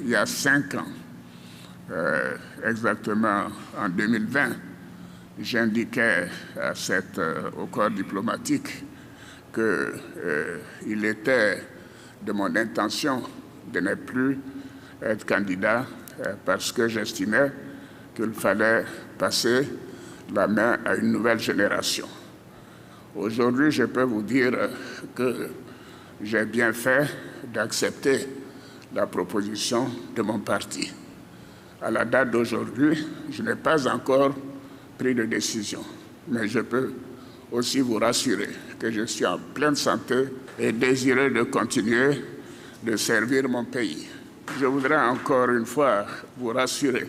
il y a 5 ans, exactement en 2020, j'indiquais au corps diplomatique qu'il était de mon intention de ne plus être candidat parce que j'estimais qu'il fallait passer la main à une nouvelle génération. Aujourd'hui, je peux vous dire que j'ai bien fait d'accepter la proposition de mon parti. À la date d'aujourd'hui, je n'ai pas encore pris de décision, mais je peux aussi vous rassurer que je suis en pleine santé et désireux de continuer de servir mon pays. Je voudrais encore une fois vous rassurer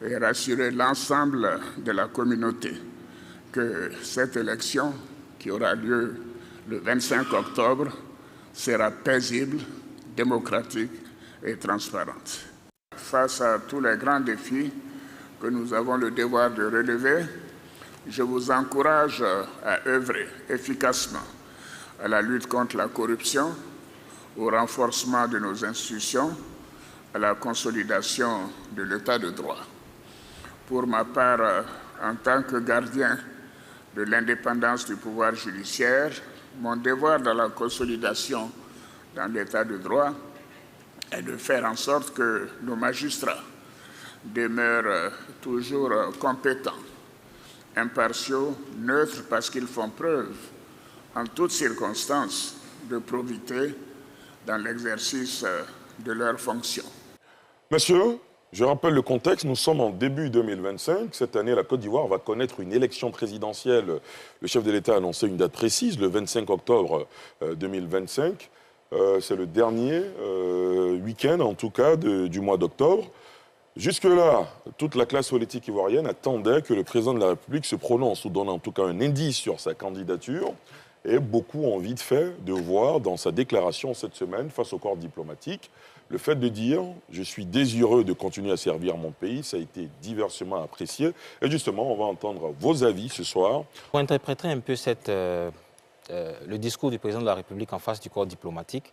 et rassurer l'ensemble de la communauté que cette élection qui aura lieu le 25 octobre sera paisible, démocratique et transparente. Face à tous les grands défis que nous avons le devoir de relever, je vous encourage à œuvrer efficacement à la lutte contre la corruption, au renforcement de nos institutions, à la consolidation de l'état de droit. Pour ma part, en tant que gardien de l'indépendance du pouvoir judiciaire, mon devoir dans la consolidation dans l'état de droit est de faire en sorte que nos magistrats demeurent toujours compétents, impartiaux, neutres, parce qu'ils font preuve, en toutes circonstances, de probité dans l'exercice de leurs fonctions. Monsieur, je rappelle le contexte, nous sommes en début 2025. Cette année, la Côte d'Ivoire va connaître une élection présidentielle. Le chef de l'État a annoncé une date précise, le 25 octobre 2025. C'est le dernier week-end, en tout cas, du mois d'octobre. Jusque-là, toute la classe politique ivoirienne attendait que le président de la République se prononce ou donne en tout cas un indice sur sa candidature. Et beaucoup ont vite fait de voir dans sa déclaration cette semaine, face au corps diplomatique, le fait de dire « je suis désireux de continuer à servir mon pays », ça a été diversement apprécié. Et justement, on va entendre vos avis ce soir. Pour interpréter un peu le discours du président de la République en face du corps diplomatique,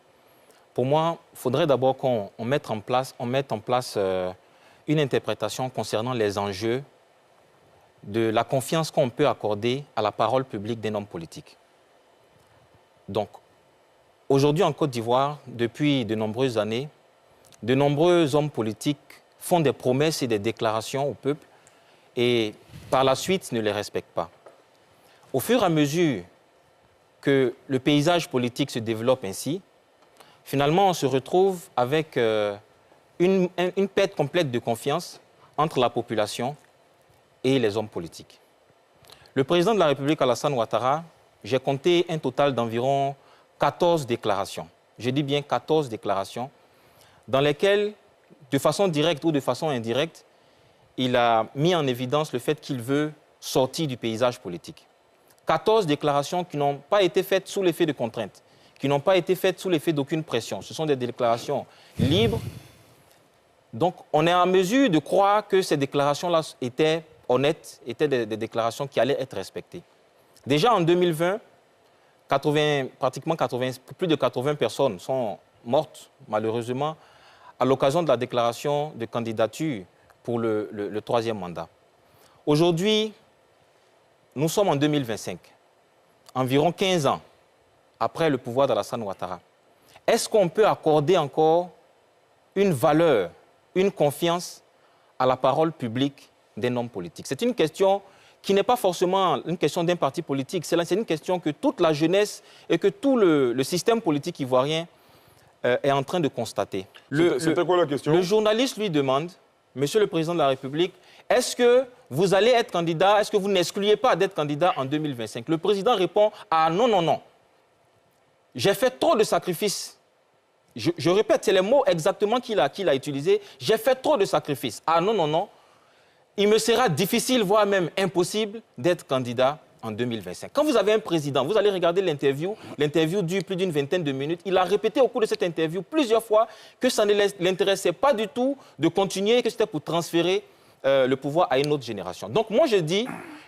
pour moi, il faudrait d'abord qu'on mette en place une interprétation concernant les enjeux de la confiance qu'on peut accorder à la parole publique d'un homme politique. Donc, aujourd'hui en Côte d'Ivoire, depuis de nombreuses années, de nombreux hommes politiques font des promesses et des déclarations au peuple et par la suite ne les respectent pas. Au fur et à mesure que le paysage politique se développe ainsi, finalement on se retrouve avec une perte complète de confiance entre la population et les hommes politiques. Le président de la République, Alassane Ouattara, j'ai compté un total d'environ 14 déclarations. Je dis bien 14 déclarations dans lesquelles, de façon directe ou de façon indirecte, il a mis en évidence le fait qu'il veut sortir du paysage politique. 14 déclarations qui n'ont pas été faites sous l'effet de contraintes, qui n'ont pas été faites sous l'effet d'aucune pression. Ce sont des déclarations libres. Donc, on est en mesure de croire que ces déclarations-là étaient honnêtes, étaient des déclarations qui allaient être respectées. Déjà en 2020, plus de 80 personnes sont mortes, malheureusement, à l'occasion de la déclaration de candidature pour le troisième mandat. Aujourd'hui, nous sommes en 2025, environ 15 ans après le pouvoir d'Alassane Ouattara. Est-ce qu'on peut accorder encore une valeur, une confiance à la parole publique d'un homme politique? C'est une question qui n'est pas forcément une question d'un parti politique, c'est une question que toute la jeunesse et que tout le système politique ivoirien est en train de constater. C'était quoi la question? Le journaliste lui demande, Monsieur le Président de la République, est-ce que vous allez être candidat, est-ce que vous n'excluez pas d'être candidat en 2025? Le président répond, ah non, non, non. J'ai fait trop de sacrifices. Je répète, c'est les mots exactement qu'il a utilisés. J'ai fait trop de sacrifices. Ah non, non, non. Il me sera difficile, voire même impossible, d'être candidat en 2025. Quand vous avez un président, vous allez regarder l'interview dure plus d'une vingtaine de minutes. Il a répété au cours de cette interview plusieurs fois que ça ne l'intéressait pas du tout de continuer, que c'était pour transférer le pouvoir à une autre génération. Donc moi je dis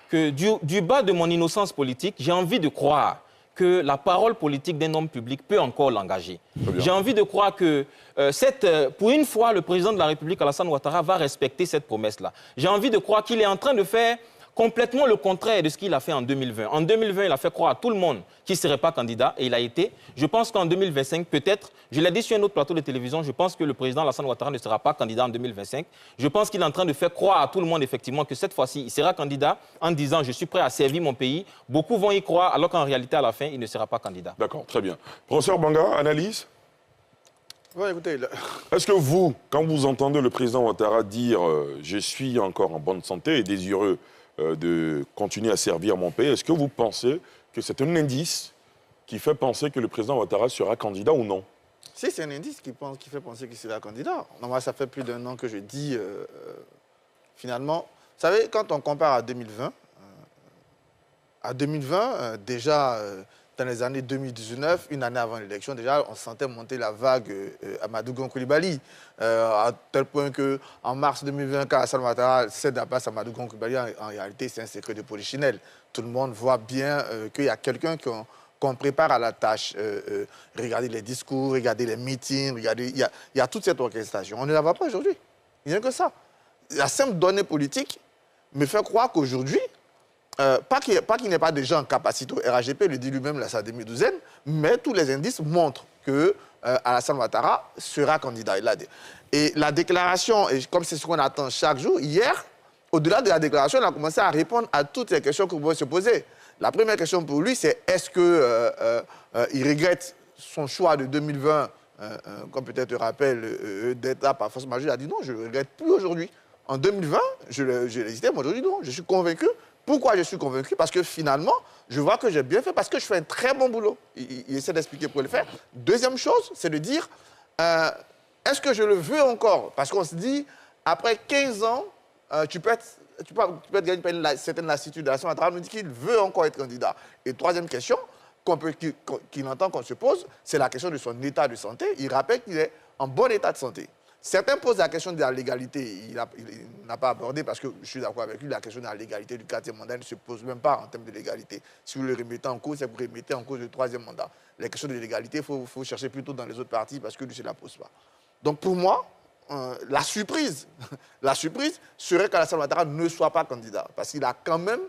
que du bas de mon innocence politique, j'ai envie de croire que la parole politique d'un homme public peut encore l'engager. J'ai envie de croire que pour une fois, le président de la République, Alassane Ouattara, va respecter cette promesse-là. J'ai envie de croire qu'il est en train de faire complètement le contraire de ce qu'il a fait en 2020. En 2020, il a fait croire à tout le monde qu'il ne serait pas candidat et il a été. Je pense qu'en 2025, peut-être, je l'ai dit sur un autre plateau de télévision, je pense que le président Alassane Ouattara ne sera pas candidat en 2025. Je pense qu'il est en train de faire croire à tout le monde, effectivement, que cette fois-ci, il sera candidat en disant « je suis prêt à servir mon pays ». Beaucoup vont y croire, alors qu'en réalité, à la fin, il ne sera pas candidat. D'accord, très bien. Professeur Banga, analyse? Ouais, écoutez, est-ce que vous, quand vous entendez le président Ouattara dire je suis encore en bonne santé et désireux de continuer à servir mon pays, est-ce que vous pensez que c'est un indice qui fait penser que le président Ouattara sera candidat ou non? Si, c'est un indice qui fait penser qu'il sera candidat. Non, moi, ça fait plus d'un an que je dis, finalement, vous savez, quand on compare à 2020, déjà, dans les années 2019, une année avant l'élection, déjà, on sentait monter la vague Amadou Gon Coulibaly, à tel point qu'en mars 2020, quand Alassane Ouattara cède la place à Amadou Gon Coulibaly, en réalité, c'est un secret de polichinelle. Tout le monde voit bien qu'il y a quelqu'un qu'on prépare à la tâche. Regardez les discours, regardez les meetings, regardez, il y a toute cette orchestration. On ne la voit pas aujourd'hui. Il n'y a que ça. La simple donnée politique me fait croire qu'aujourd'hui, pas qu'il n'ait pas de gens en capacité au RHDP, le dit lui-même sa demi-douzaine, mais tous les indices montrent que Alassane Ouattara sera candidat. Et la déclaration, et comme c'est ce qu'on attend chaque jour, hier, au-delà de la déclaration, il a commencé à répondre à toutes les questions que vous pouvez se poser. La première question pour lui, c'est est-ce qu'il regrette son choix de 2020, comme peut-être le rappelle, d'être là par force majeure? Il a dit non, je ne le regrette plus aujourd'hui. En 2020, je l'ai hésité, mais aujourd'hui, non, je suis convaincu. Pourquoi je suis convaincu? Parce que finalement, je vois que j'ai bien fait, parce que je fais un très bon boulot. Il essaie d'expliquer pour le faire. Deuxième chose, c'est de dire, est-ce que je le veux encore? Parce qu'on se dit, après 15 ans, tu peux être gagné par une certaine lassitude de Alassane Ouattara, nous dit qu'il veut encore être candidat. Et troisième question qu'il entend qu'on se pose, c'est la question de son état de santé. Il rappelle qu'il est en bon état de santé. Certains posent la question de la légalité. Il n'a pas abordé, parce que je suis d'accord avec lui, la question de la légalité du 4e mandat ne se pose même pas en termes de légalité. Si vous le remettez en cause, c'est que vous remettez en cause le 3e mandat. Les questions de légalité, il faut chercher plutôt dans les autres partis, parce que lui, je ne la pose pas. Donc pour moi, la surprise serait qu'Alassane Ouattara ne soit pas candidat. Parce qu'il a quand même...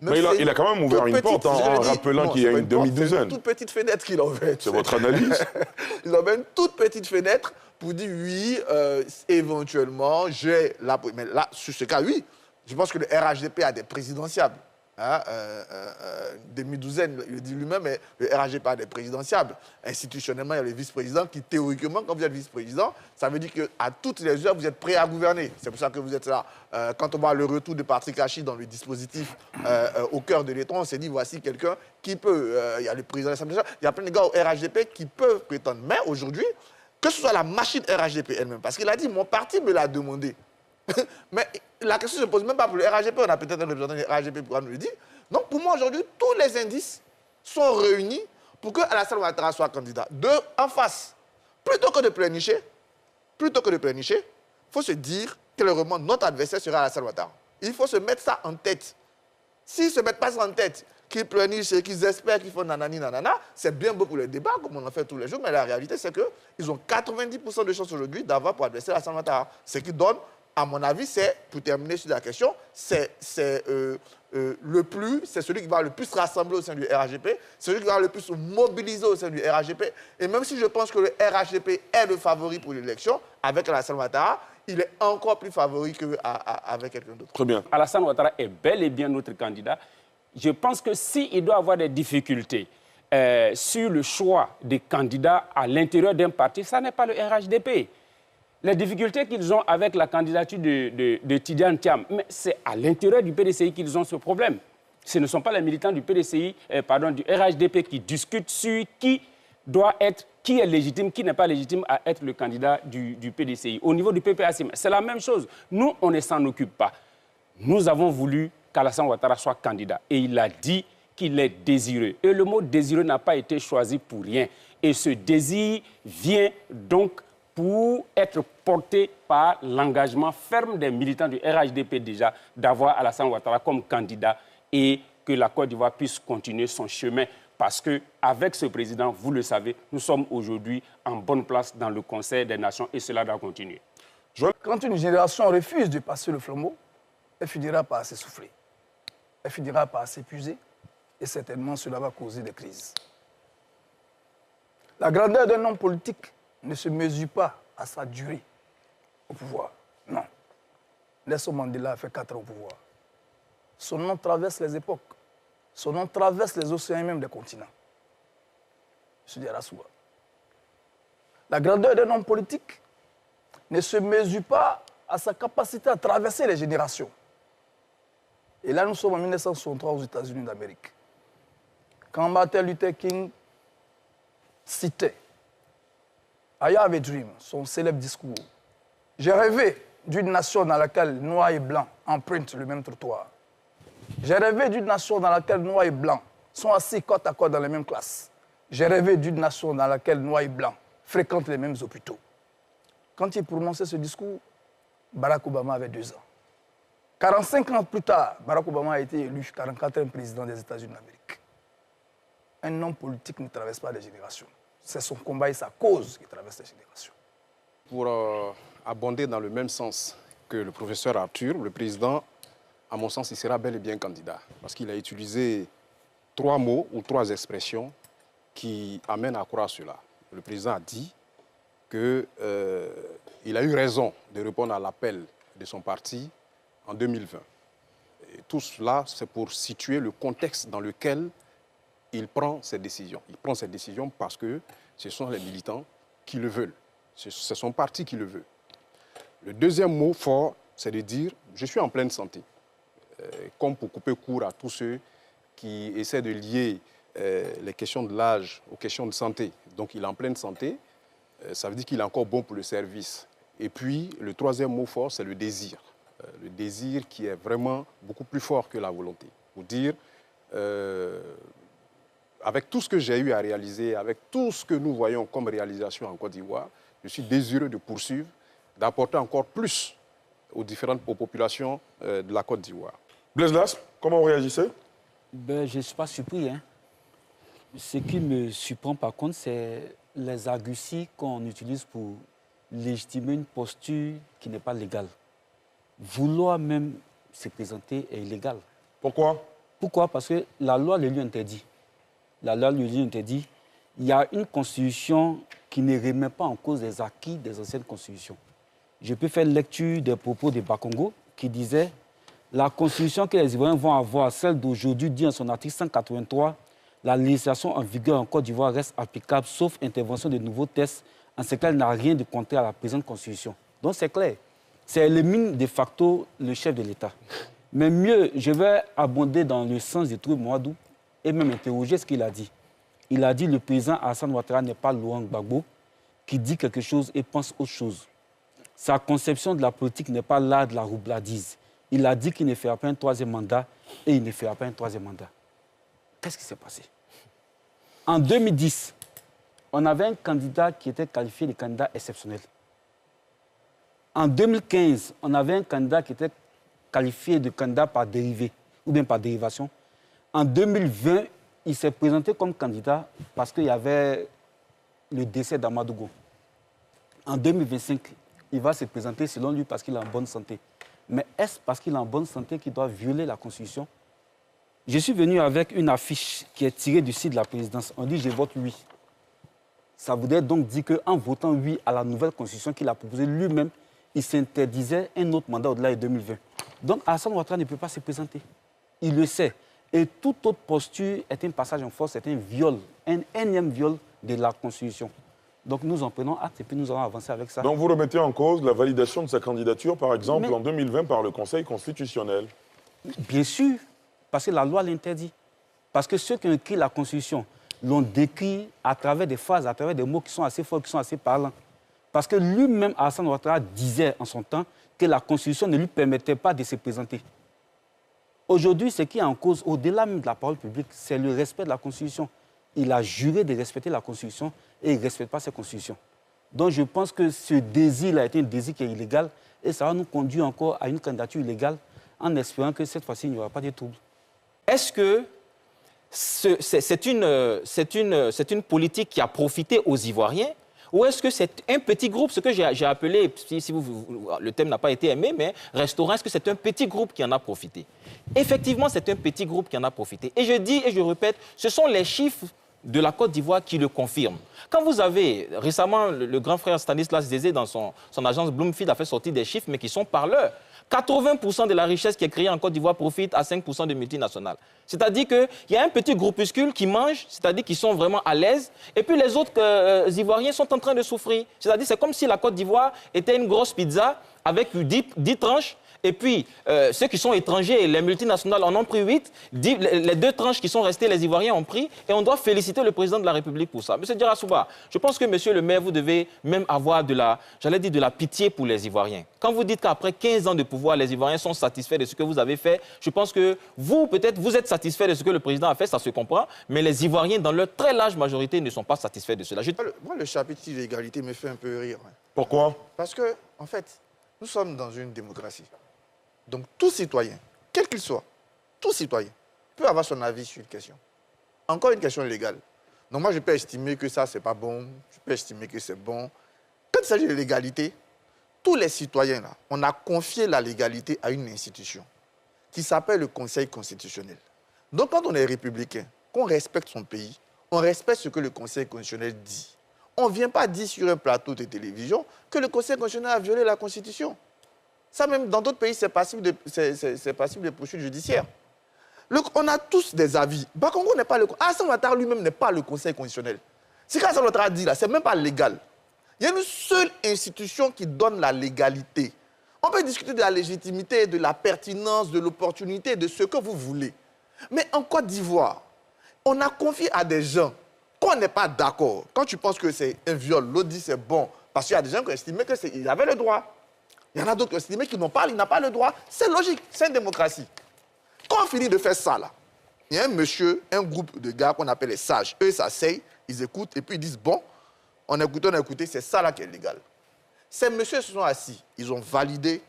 Mais il a quand même ouvert une porte en rappelant qu'il y a une demi-douzaine. C'est une toute petite fenêtre qu'il a ouverte. C'est votre analyse? Il a ouvert une toute petite fenêtre pour dire oui, éventuellement, j'ai la... Mais là, sur ce cas, oui. Je pense que le RHDP a des présidentiables. Hein, demi-douzaine, il le dit lui-même, mais le RHDP a des présidentiables. Institutionnellement, il y a le vice-président qui, théoriquement, quand vous êtes vice-président, ça veut dire qu'à toutes les heures, vous êtes prêt à gouverner. C'est pour ça que vous êtes là. Quand on voit le retour de Patrick Hachi dans le dispositif au cœur de l'État, on s'est dit, voici quelqu'un qui peut... il y a le président de l'Assemblée nationale, il y a plein de gars au RHDP qui peuvent prétendre. Mais aujourd'hui, que ce soit la machine RHDP elle-même, parce qu'il a dit, mon parti me l'a demandé. Mais la question ne se pose même pas pour le RHDP, on a peut-être un représentant du RHDP pour nous le dire. Donc pour moi aujourd'hui, tous les indices sont réunis pour que Alassane Ouattara soit candidat. En face, plutôt que de pleurnicher, il faut se dire clairement notre adversaire sera Alassane Ouattara. Il faut se mettre ça en tête. S'ils ne se mettent pas ça en tête, qu'ils pleurnichent et qu'ils espèrent qu'ils font nanani nanana, c'est bien beau pour le débat, comme on en fait tous les jours, mais la réalité c'est qu'ils ont 90% de chances aujourd'hui d'avoir pour adversaire Alassane Ouattara. Ce qui donne, à mon avis, c'est, pour terminer sur la question, c'est celui qui va le plus rassembler au sein du RHDP, celui qui va le plus mobiliser au sein du RHDP. Et même si je pense que le RHDP est le favori pour l'élection, avec Alassane Ouattara, il est encore plus favori qu'avec quelqu'un d'autre. Très bien. Alassane Ouattara est bel et bien notre candidat. Je pense que s'il doit avoir des difficultés sur le choix des candidats à l'intérieur d'un parti, ça n'est pas le RHDP. Les difficultés qu'ils ont avec la candidature de Tidiane Thiam, mais c'est à l'intérieur du PDCI qu'ils ont ce problème. Ce ne sont pas les militants du PDCI, du RHDP qui discutent sur qui est légitime, qui n'est pas légitime à être le candidat du PDCI. Au niveau du PPAC, c'est la même chose. Nous, on ne s'en occupe pas. Nous avons voulu qu'Alassane Ouattara soit candidat et il a dit qu'il est désireux. Et le mot désireux n'a pas été choisi pour rien. Et ce désir vient donc pour être porté par l'engagement ferme des militants du RHDP déjà d'avoir Alassane Ouattara comme candidat et que la Côte d'Ivoire puisse continuer son chemin Parce qu'avec ce président, vous le savez, nous sommes aujourd'hui en bonne place dans le Conseil des Nations et cela doit continuer. Quand une génération refuse de passer le flambeau, elle finira par s'essouffler. Elle finira par s'épuiser et certainement cela va causer des crises. La grandeur d'un homme politique ne se mesure pas à sa durée au pouvoir. Non. Nelson Mandela a fait 4 ans au pouvoir. Son nom traverse les époques. Son nom traverse les océans et même des continents. Je dis Rassoua. La grandeur d'un homme politique ne se mesure pas à sa capacité à traverser les générations. Et là, nous sommes en 1963 aux États-Unis d'Amérique. Quand Martin Luther King citait I Have a Dream, son célèbre discours. J'ai rêvé d'une nation dans laquelle noirs et blancs empruntent le même trottoir. J'ai rêvé d'une nation dans laquelle noirs et blancs sont assis côte à côte dans les mêmes classes. J'ai rêvé d'une nation dans laquelle noirs et blancs fréquentent les mêmes hôpitaux. Quand il prononçait ce discours, Barack Obama avait 2 ans. 45 ans plus tard, Barack Obama a été élu 44e président des États-Unis d'Amérique. Un homme politique ne traverse pas des générations. C'est son combat et sa cause qui traverse les générations. Pour abonder dans le même sens que le professeur Arthur, le président, à mon sens, il sera bel et bien candidat. Parce qu'il a utilisé 3 mots ou 3 expressions qui amènent à croire cela. Le président a dit qu'il a eu raison de répondre à l'appel de son parti en 2020. Et tout cela, c'est pour situer le contexte dans lequel il prend cette décision. Il prend cette décision parce que ce sont les militants qui le veulent. C'est son parti qui le veut. Le deuxième mot fort, c'est de dire « je suis en pleine santé ». Comme pour couper court à tous ceux qui essaient de lier les questions de l'âge aux questions de santé. Donc il est en pleine santé, ça veut dire qu'il est encore bon pour le service. Et puis le troisième mot fort, c'est le désir. Le désir qui est vraiment beaucoup plus fort que la volonté. Pour dire, avec tout ce que j'ai eu à réaliser, avec tout ce que nous voyons comme réalisation en Côte d'Ivoire, je suis désireux de poursuivre, d'apporter encore plus aux populations de la Côte d'Ivoire. Blaise Las, comment vous réagissez? Je ne suis pas surpris. Hein. Ce qui me surprend par contre, c'est les arguties qu'on utilise pour légitimer une posture qui n'est pas légale. Vouloir même se présenter est illégal. Pourquoi? Pourquoi? Parce que la loi le lui interdit. La loi le lui interdit. Il y a une constitution qui ne remet pas en cause les acquis des anciennes constitutions. Je peux faire lecture des propos de Bakongo qui disait la constitution que les Ivoiriens vont avoir, celle d'aujourd'hui, dit en son article 183, la législation en vigueur en Côte d'Ivoire reste applicable sauf intervention de nouveaux textes en ce qu'elle n'a rien de contraire à la présente constitution. Donc c'est clair. Ça élimine de facto le chef de l'État. Mais mieux, je vais abonder dans le sens de Touré Mouadou et même interroger ce qu'il a dit. Il a dit le président Alassane Ouattara n'est pas Laurent Gbagbo qui dit quelque chose et pense autre chose. Sa conception de la politique n'est pas l'art de la roubladise. Il a dit qu'il ne fera pas un 3e mandat et il ne fera pas un 3e mandat. Qu'est-ce qui s'est passé? En 2010, on avait un candidat qui était qualifié de candidat exceptionnel. En 2015, on avait un candidat qui était qualifié de candidat par dérivé ou bien par dérivation. En 2020, il s'est présenté comme candidat parce qu'il y avait le décès d'Amadougou. En 2025, il va se présenter selon lui parce qu'il est en bonne santé. Mais est-ce parce qu'il est en bonne santé qu'il doit violer la Constitution? Je suis venu avec une affiche qui est tirée du site de la présidence. On dit « je vote oui ». Ça voudrait donc dire qu'en votant oui à la nouvelle Constitution qu'il a proposée lui-même, il s'interdisait un autre mandat au-delà de 2020. Donc Alassane Ouattara ne peut pas se présenter. Il le sait. Et toute autre posture est un passage en force, c'est un viol, un énième viol de la Constitution. Donc nous en prenons acte et puis nous allons avancer avec ça. Donc vous remettez en cause la validation de sa candidature, par exemple, en 2020 par le Conseil constitutionnel? Bien sûr, parce que la loi l'interdit. Parce que ceux qui ont écrit la Constitution l'ont décrit à travers des phrases, à travers des mots qui sont assez forts, qui sont assez parlants. Parce que lui-même, Alassane Ouattara, disait en son temps que la Constitution ne lui permettait pas de se présenter. Aujourd'hui, ce qui est en cause, au-delà même de la parole publique, c'est le respect de la Constitution. Il a juré de respecter la Constitution et il ne respecte pas cette Constitution. Donc je pense que ce désir a été un désir qui est illégal et ça va nous conduire encore à une candidature illégale en espérant que cette fois-ci, il n'y aura pas de troubles. Est-ce que c'est une politique qui a profité aux Ivoiriens? Ou est-ce que c'est un petit groupe, ce que j'ai appelé, si le thème n'a pas été aimé, mais restaurant, est-ce que c'est un petit groupe qui en a profité? Effectivement, c'est un petit groupe qui en a profité. Et je dis et je répète, ce sont les chiffres de la Côte d'Ivoire qui le confirment. Quand vous avez, récemment, le grand frère Stanislas Zézé, dans son agence Bloomfield, a fait sortir des chiffres, mais qui sont parleurs. 80% de la richesse qui est créée en Côte d'Ivoire profite à 5% de multinationales. C'est-à-dire qu'il y a un petit groupuscule qui mange, c'est-à-dire qu'ils sont vraiment à l'aise, et puis les autres Ivoiriens sont en train de souffrir. C'est-à-dire c'est comme si la Côte d'Ivoire était une grosse pizza avec 10 tranches, et puis ceux qui sont étrangers, les multinationales en ont pris 8, les 2 tranches qui sont restées, les Ivoiriens ont pris, et on doit féliciter le président de la République pour ça. Monsieur Djarassouba, je pense que monsieur le maire, vous devez même avoir de la pitié pour les Ivoiriens. Quand vous dites qu'après 15 ans de pouvoir, les Ivoiriens sont satisfaits de ce que vous avez fait, je pense que vous, peut-être, vous êtes satisfaits de ce que le président a fait, ça se comprend, mais les Ivoiriens, dans leur très large majorité, ne sont pas satisfaits de cela. Moi, le chapitre de l'égalité me fait un peu rire. Pourquoi? Parce que, en fait, nous sommes dans une démocratie. Donc, tout citoyen, quel qu'il soit, tout citoyen peut avoir son avis sur une question. Encore une question légale. Donc, moi, je peux estimer que ça, c'est pas bon. Je peux estimer que c'est bon. Quand il s'agit de l'égalité, tous les citoyens, là, on a confié la légalité à une institution qui s'appelle le Conseil constitutionnel. Donc, quand on est républicain, qu'on respecte son pays, on respecte ce que le Conseil constitutionnel dit. On ne vient pas dire sur un plateau de télévision que le Conseil constitutionnel a violé la Constitution. Ça, même dans d'autres pays, c'est passible de poursuites judiciaires. On a tous des avis. Bakongo n'est pas le... Alassane Ouattara lui-même n'est pas le Conseil constitutionnel. Ce qu'Alassane Ouattara dit là, c'est même pas légal. Il y a une seule institution qui donne la légalité. On peut discuter de la légitimité, de la pertinence, de l'opportunité, de ce que vous voulez. Mais en Côte d'Ivoire, on a confié à des gens qu'on n'est pas d'accord. Quand tu penses que c'est un viol, l'autre dit c'est bon, parce qu'il y a des gens qui ont estimé qu'il avait le droit. Il y en a d'autres qui ont estimé qu'il n'a pas le droit. C'est logique, c'est une démocratie. Quand on finit de faire ça, là, il y a un monsieur, un groupe de gars qu'on appelle les sages. Eux, ils s'asseyent, ils écoutent, et puis ils disent, bon, on a écouté, c'est ça là qui est légal. Ces messieurs se sont assis, ils ont validé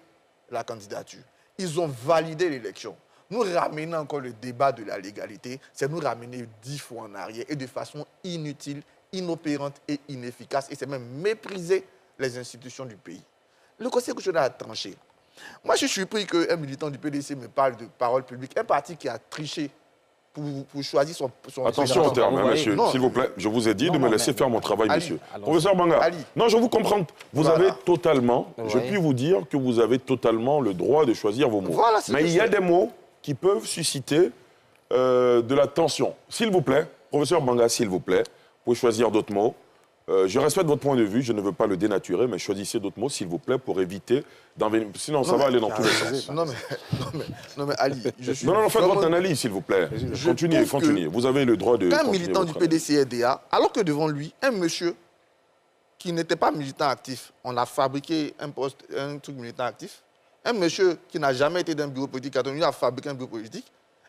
la candidature. Ils ont validé l'élection. Nous ramener encore le débat de la légalité, c'est nous ramener 10 fois en arrière, et de façon inutile, inopérante et inefficace, et c'est même mépriser les institutions du pays. Le Conseil constitutionnel a tranché. Moi, je suis surpris qu'un militant du PDC me parle de parole publique. Un parti qui a triché pour choisir son Attention au terme, hein, monsieur. S'il vous plaît, je vous ai dit de me laisser faire mon travail, monsieur. Professeur Banga, non, je vous comprends. Vous avez totalement, je puis vous dire que vous avez totalement le droit de choisir vos mots. Voilà, mais il y a des mots qui peuvent susciter de la tension. S'il vous plaît, professeur Banga, s'il vous plaît, vous pouvez choisir d'autres mots. Je respecte votre point de vue, je ne veux pas le dénaturer, mais choisissez d'autres mots, s'il vous plaît, pour éviter d'envenimer. Sinon, ça va aller dans tous les sens. Non, mais Ali, Non, faites votre analyse, s'il vous plaît. Continuez. Vous avez le droit de. Un militant du PDC-RDA, alors que devant lui, un monsieur qui n'était pas militant actif, on a fabriqué un truc militant actif, un monsieur qui n'a jamais été dans un bureau politique, il a fabriqué un bureau politique,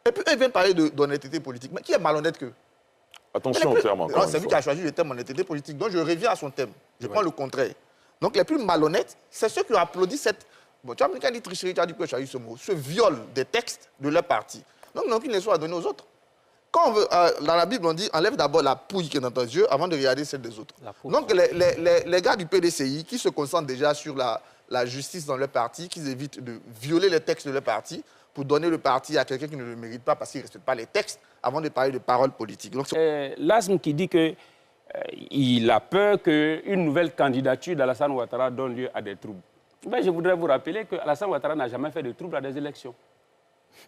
et puis il vient parler d'honnêteté politique. Mais qui est malhonnête que? Attention au terme encore. C'est lui qui a choisi le thème honnêteté politique. Donc je reviens à son thème. Je prends le contraire. Donc les plus malhonnêtes, c'est ceux qui ont applaudi cette... Bon, tu as dit tricherie, tu as dit que tu as eu ce mot. Ce viol des textes de leur parti. Donc ils les sont à donner aux autres. Quand on veut, dans la Bible, on dit enlève d'abord la pouille qui est dans tes yeux avant de regarder celle des autres. Donc les gars du PDCI qui se concentrent déjà sur la justice dans leur parti, qui évitent de violer les textes de leur parti pour donner le parti à quelqu'un qui ne le mérite pas parce qu'il ne respecte pas les textes, avant de parler de paroles politiques. L'ASM qui dit qu'il a peur qu'une nouvelle candidature d'Alassane Ouattara donne lieu à des troubles. Mais je voudrais vous rappeler qu'Alassane Ouattara n'a jamais fait de troubles à des élections.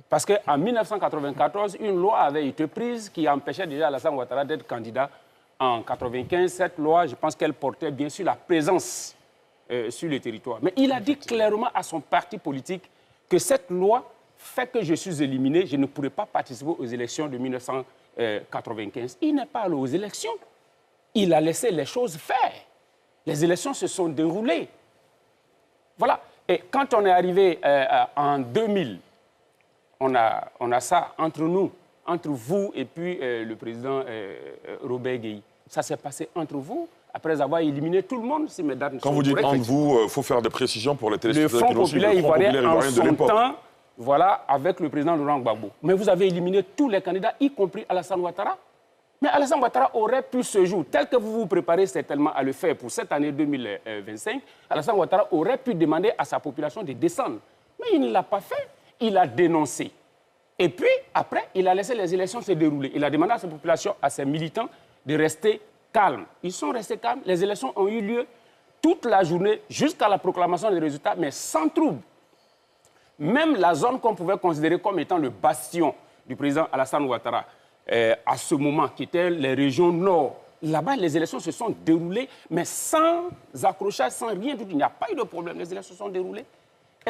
Parce qu'en 1994, une loi avait été prise qui empêchait déjà Alassane Ouattara d'être candidat en 1995. Cette loi, je pense qu'elle portait bien sûr la présence sur le territoire. Mais il a dit clairement à son parti politique que cette loi fait que je suis éliminé, je ne pourrai pas participer aux élections de 1995. Il n'est pas allé aux élections. Il a laissé les choses faire. Les élections se sont déroulées. Voilà. Et quand on est arrivé en 2000, on a ça entre nous, entre vous et puis le président Robert Gueye. Ça s'est passé entre vous, après avoir éliminé tout le monde. Si mes dates ne sont Quand vous dites entre vous, il faut faire des précisions pour les téléspectateurs. Le Front populaire ivoirien, en son temps, voilà, avec le président Laurent Gbagbo. Mais vous avez éliminé tous les candidats, y compris Alassane Ouattara. Mais Alassane Ouattara aurait pu ce jour, tel que vous vous préparez certainement à le faire pour cette année 2025, Alassane Ouattara aurait pu demander à sa population de descendre. Mais il ne l'a pas fait. Il a dénoncé. Et puis, après, il a laissé les élections se dérouler. Il a demandé à sa population, à ses militants, de rester calmes. Ils sont restés calmes. Les élections ont eu lieu toute la journée jusqu'à la proclamation des résultats, mais sans trouble. Même la zone qu'on pouvait considérer comme étant le bastion du président Alassane Ouattara, à ce moment, qui étaient les régions nord, là-bas, les élections se sont déroulées, mais sans accrochage, sans rien du tout. Il n'y a pas eu de problème. Les élections se sont déroulées.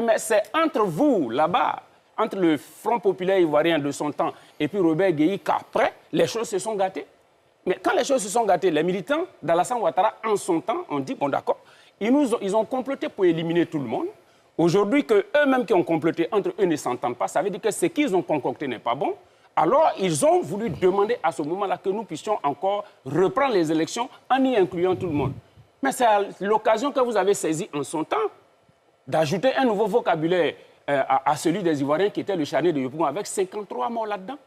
Mais c'est entre vous, là-bas, entre le Front populaire ivoirien de son temps et puis Robert Gueye, qu'après, les choses se sont gâtées. Mais quand les choses se sont gâtées, les militants d'Alassane Ouattara, en son temps, ont dit, bon d'accord, ils ont comploté pour éliminer tout le monde. Aujourd'hui, qu'eux-mêmes qui ont comploté, entre eux ne s'entendent pas, ça veut dire que ce qu'ils ont concocté n'est pas bon. Alors, ils ont voulu demander à ce moment-là que nous puissions encore reprendre les élections en y incluant tout le monde. Mais c'est l'occasion que vous avez saisie en son temps d'ajouter un nouveau vocabulaire à celui des Ivoiriens qui était le charnier de Yopougon avec 53 morts là-dedans.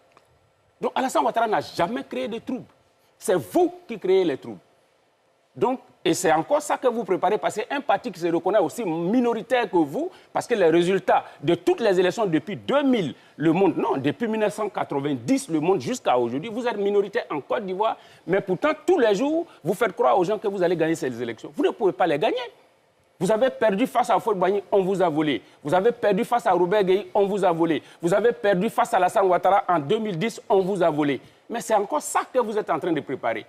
Donc, Alassane Ouattara n'a jamais créé de troubles. C'est vous qui créez les troubles. Donc, et c'est encore ça que vous préparez, parce qu'un parti qui se reconnaît aussi minoritaire que vous, parce que les résultats de toutes les élections depuis 2000, le monde, non, depuis 1990, le monde jusqu'à aujourd'hui, vous êtes minoritaire en Côte d'Ivoire, mais pourtant, tous les jours, vous faites croire aux gens que vous allez gagner ces élections. Vous ne pouvez pas les gagner. Vous avez perdu face à Fort Boigny, on vous a volé. Vous avez perdu face à Robert Gueye, on vous a volé. Vous avez perdu face à Alassane Ouattara en 2010, on vous a volé. Mais c'est encore ça que vous êtes en train de préparer.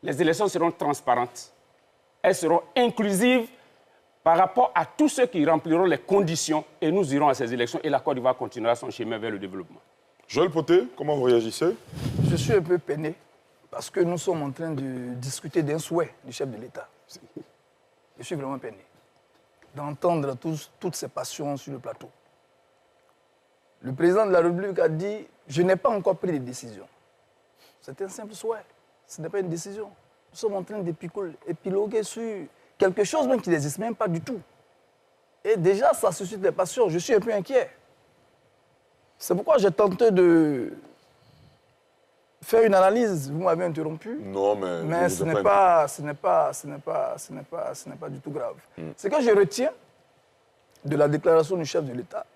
Les élections seront transparentes. Elles seront inclusives par rapport à tous ceux qui rempliront les conditions et nous irons à ces élections et la Côte d'Ivoire continuera son chemin vers le développement. Joël Poté, comment vous réagissez? Je suis un peu peiné parce que nous sommes en train de discuter d'un souhait du chef de l'État. Je suis vraiment peiné d'entendre toutes ces passions sur le plateau. Le président de la République a dit « Je n'ai pas encore pris de décision ». C'est un simple souhait. Ce n'est pas une décision. Nous sommes en train d'épiloguer sur quelque chose même qui n'existe même pas du tout. Et déjà, ça suscite des passions. Je suis un peu inquiet. C'est pourquoi j'ai tenté de faire une analyse. Vous m'avez interrompu. Non, mais ce n'est pas du tout grave. Ce que je retiens de la déclaration du chef de l'État,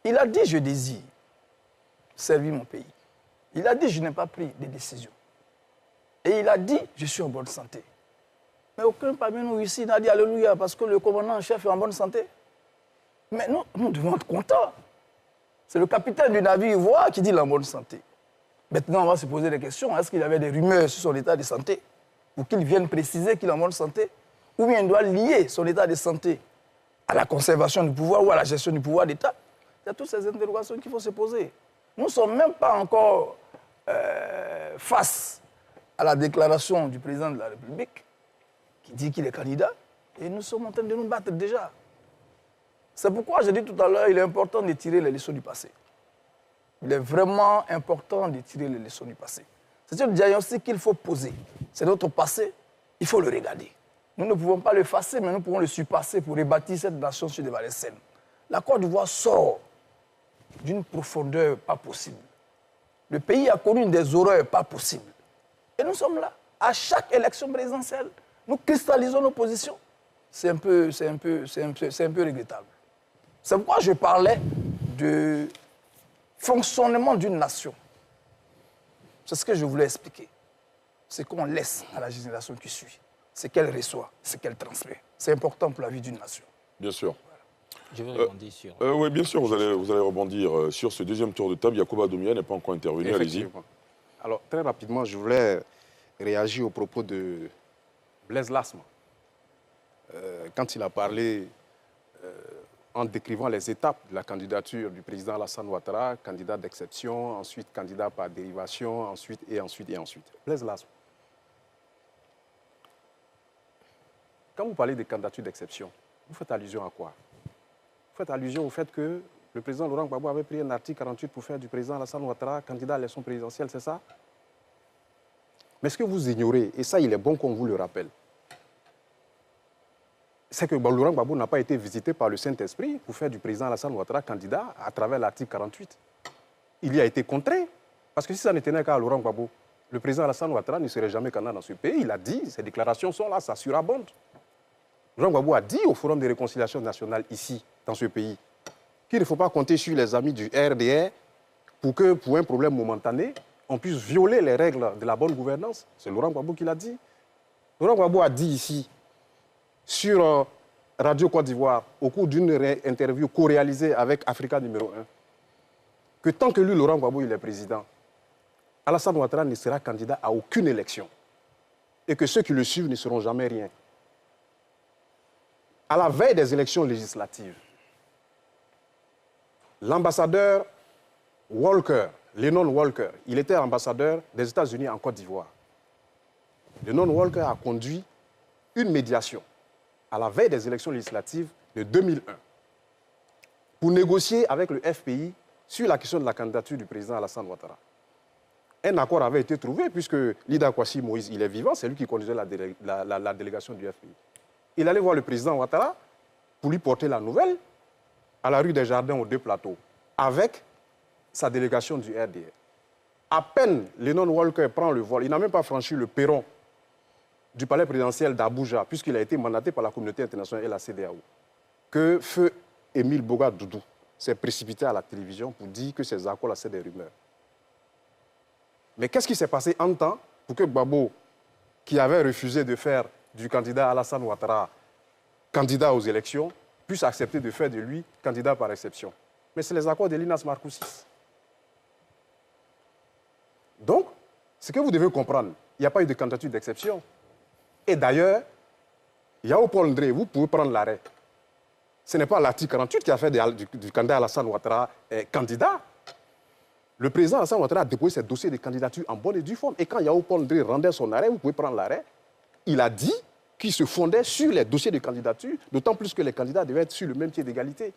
il a dit « Je désire servir mon pays ». Il a dit « Je n'ai pas pris de décision ». Et il a dit « Je suis en bonne santé ». Mais aucun parmi nous ici n'a dit « Alléluia » parce que le commandant en chef est en bonne santé. Mais nous devons être contents. C'est le capitaine du navire ivoire qui dit « Il est en bonne santé ». Maintenant, on va se poser des questions. Est-ce qu'il y avait des rumeurs sur son état de santé pour qu'il vienne préciser qu'il est en bonne santé? Ou bien il doit lier son état de santé à la conservation du pouvoir ou à la gestion du pouvoir d'État? Il y a toutes ces interrogations qu'il faut se poser. Nous ne sommes même pas encore face à la déclaration du président de la République qui dit qu'il est candidat et nous sommes en train de nous battre déjà. C'est pourquoi j'ai dit tout à l'heure qu'il est important de tirer les leçons du passé. Il est vraiment important de tirer les leçons du passé. C'est un diagnostic qu'il faut poser. C'est notre passé, il faut le regarder. Nous ne pouvons pas le effacer, mais nous pouvons le surpasser pour rebâtir cette nation sur des valeurs saines. La Côte d'Ivoire sort d'une profondeur pas possible. Le pays a connu des horreurs pas possibles. Et nous sommes là. À chaque élection présidentielle, nous cristallisons nos positions. C'est un peu regrettable. C'est pourquoi je parlais de fonctionnement d'une nation. C'est ce que je voulais expliquer. C'est qu'on laisse à la génération qui suit. C'est qu'elle reçoit, c'est qu'elle transmet. C'est important pour la vie d'une nation. Bien sûr. Je vais rebondir sur... oui, bien sûr, vous allez rebondir sur ce deuxième tour de table. Yacouba Doumbia n'est pas encore intervenu, allez-y. Alors, très rapidement, je voulais réagir au propos de Blaise Lasma. Quand il a parlé, en décrivant les étapes de la candidature du président Alassane Ouattara, candidat d'exception, ensuite candidat par dérivation, ensuite. Blaise Lasma. Quand vous parlez de candidature d'exception, vous faites allusion à quoi? Vous faites allusion au fait que le président Laurent Gbagbo avait pris un article 48 pour faire du président Alassane Ouattara candidat à l'élection présidentielle, c'est ça? Mais ce que vous ignorez, et ça il est bon qu'on vous le rappelle, c'est que Laurent Gbagbo n'a pas été visité par le Saint-Esprit pour faire du président Alassane Ouattara candidat à travers l'article 48. Il y a été contraint. Parce que si ça ne tenait qu'à Laurent Gbagbo, le président Alassane Ouattara ne serait jamais candidat dans ce pays. Il a dit, ses déclarations sont là, ça surabonde. Laurent Gbagbo a dit au Forum de réconciliation nationale ici, dans ce pays, qu'il ne faut pas compter sur les amis du RDR pour que, pour un problème momentané, on puisse violer les règles de la bonne gouvernance. C'est Laurent Gbagbo qui l'a dit. Laurent Gbagbo a dit ici, sur Radio Côte d'Ivoire, au cours d'une interview co-réalisée avec Africa numéro 1, que tant que lui, Laurent Gbagbo, il est président, Alassane Ouattara ne sera candidat à aucune élection. Et que ceux qui le suivent ne seront jamais rien. À la veille des élections législatives, l'ambassadeur Walker, Lennon Walker, il était ambassadeur des États-Unis en Côte d'Ivoire. Lennon Walker a conduit une médiation à la veille des élections législatives de 2001 pour négocier avec le FPI sur la question de la candidature du président Alassane Ouattara. Un accord avait été trouvé puisque Lida Kwasi Moïse, il est vivant, c'est lui qui conduisait la délégation du FPI. Il allait voir le président Ouattara pour lui porter la nouvelle à la rue des Jardins aux 2 plateaux avec sa délégation du RDR. À peine Lennon Walker prend le vol, il n'a même pas franchi le perron du palais présidentiel d'Abuja, puisqu'il a été mandaté par la communauté internationale et la CEDEAO, que feu Émile Boga Doudou s'est précipité à la télévision pour dire que ces accords-là, c'est des rumeurs. Mais qu'est-ce qui s'est passé en temps pour que Gbagbo, qui avait refusé de faire du candidat Alassane Ouattara candidat aux élections, puisse accepter de faire de lui candidat par exception? Mais c'est les accords de Linas Marcoussis. Donc, ce que vous devez comprendre, il n'y a pas eu de candidature d'exception. Et d'ailleurs, Yao Paul Ndré, vous pouvez prendre l'arrêt. Ce n'est pas l'article 48 qui a fait du candidat Alassane Ouattara candidat. Le président Alassane Ouattara a déposé ses dossiers de candidature en bonne et due forme. Et quand Yao Paul Ndré rendait son arrêt, vous pouvez prendre l'arrêt, il a dit qu'il se fondait sur les dossiers de candidature, d'autant plus que les candidats devaient être sur le même pied d'égalité.